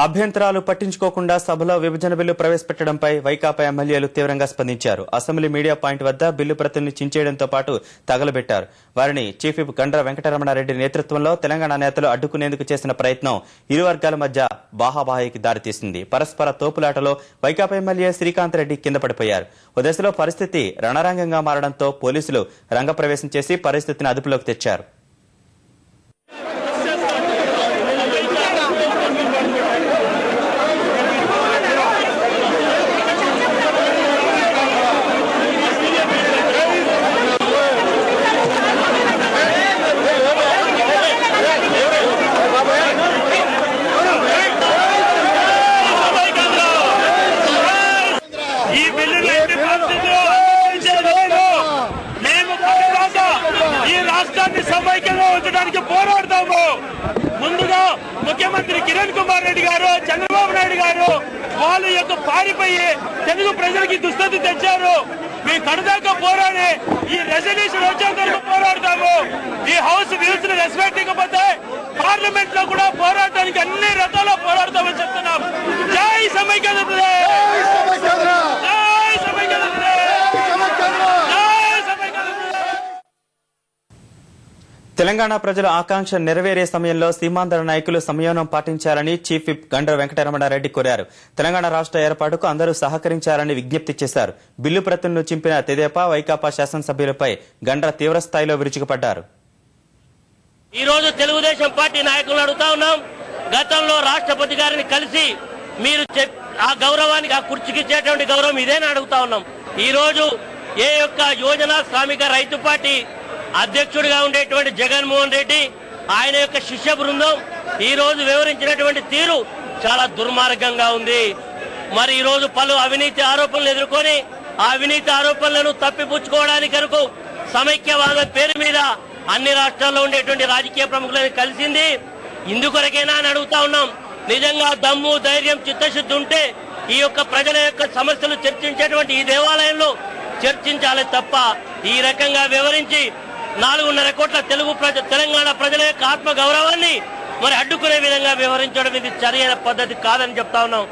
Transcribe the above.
అభ్యంతరాలు పట్టించుకోకుండా సభలో విభజన బిల్లు ప్రవేశపెట్టడంపై వైకాపా ఎమ్మెల్యేలు తీవ్రంగా స్పందించారు. అసెంబ్లీ మీడియా పాయింట్ వద్ద బిల్లు ప్రతిని చించేయడంతో పాటు తగలబెట్టారు. వారిని చీఫ్ విప్ గండ్ర వెంకటరమణారెడ్డి నేతృత్వంలో తెలంగాణ నేతలు అడ్డుకునేందుకు చేసిన ప్రయత్నం ఇరు వర్గాల మధ్య బాహాబాహికి దారితీసింది. పరస్పర తోపులాటలో వైకాపా ఎమ్మెల్యే శ్రీకాంత్ రెడ్డి కింద పడిపోయారు. ఓ దశలో పరిస్థితి రణరంగంగా మారడంతో పోలీసులు రంగప్రవేశం చేసి పరిస్థితిని అదుపులోకి తెచ్చారు. సమైక్యంగా ఉంచడానికి పోరాడతాము. ముందుగా ముఖ్యమంత్రి కిరణ్ కుమార్ రెడ్డి గారు, చంద్రబాబు నాయుడు గారు వాళ్ళ యొక్క పారిపోయి తెలుగు ప్రజలకి దుస్థితి తెచ్చారు. మీ కడదాకా పోరాడి ఈ రెజల్యూషన్ వచ్చేంత వరకు పోరాడతాము. ఈ హౌస్ రూల్స్ ని రెస్పెక్ట్ ఇవ్వకపోతే పార్లమెంట్ లో కూడా పోరాడటానికి అన్ని రకాల పోరాడతామని చెప్తున్నాం. జై సమైక్య తెలంగాణ ప్రజల ఆకాంక్ష నెరవేరే సమయంలో సీమాంధ్ర నాయకులు సంయమనం పాటించాలని చీఫ్ విప్ గండ్ర వెంకటరమణారెడ్డి కోరారు. తెలంగాణ రాష్ట్ర ఏర్పాటుకు అందరూ సహకరించాలని విజ్ఞప్తి చేశారు. బిల్లు ప్రతులను చింపిన తెదేపా, వైకాపా శాసనసభ్యులపై గండ్ర తీవ్రస్థాయిలో విరుచుకుపడ్డారు. ఈ రోజు తెలుగుదేశం పార్టీ నాయకులను అడుగుతా ఉన్నాం. గతంలో రాష్ట్రపతి గారిని కలిసి మీరు ఆ గౌరవానికి, ఆ కుర్చీకి ఇచ్చేటువంటి గౌరవం ఇదేనా అడుగుతా ఉన్నాం. ఈ రోజు ఏ యొక్క యోజన శ్రామిక రైతు పార్టీ అధ్యక్షుడిగా ఉండేటువంటి జగన్మోహన్ రెడ్డి, ఆయన యొక్క శిష్య బృందం ఈ రోజు వివరించినటువంటి తీరు చాలా దుర్మార్గంగా ఉంది. మరి ఈ రోజు పలు అవినీతి ఆరోపణలు ఎదుర్కొని ఆ అవినీతి ఆరోపణలను తప్పిపుచ్చుకోవడానికి కొరకు సమైక్యవాదం పేరు మీద అన్ని రాష్ట్రాల్లో ఉండేటువంటి రాజకీయ ప్రముఖులను కలిసింది. ఇందుకొరకైనా అని అడుగుతా ఉన్నాం. నిజంగా దమ్ము, ధైర్యం, చిత్తశుద్ధి ఉంటే ఈ యొక్క ప్రజల యొక్క సమస్యలు చర్చించేటువంటి ఈ దేవాలయంలో చర్చించాలి తప్ప ఈ రకంగా వివరించి 4.5 కోట్ల తెలంగాణ ప్రజల యొక్క ఆత్మ గౌరవాన్ని మరి అడ్డుకునే విధంగా వ్యవహరించడం ఇది సరైన పద్ధతి కాదని చెప్తా ఉన్నాం.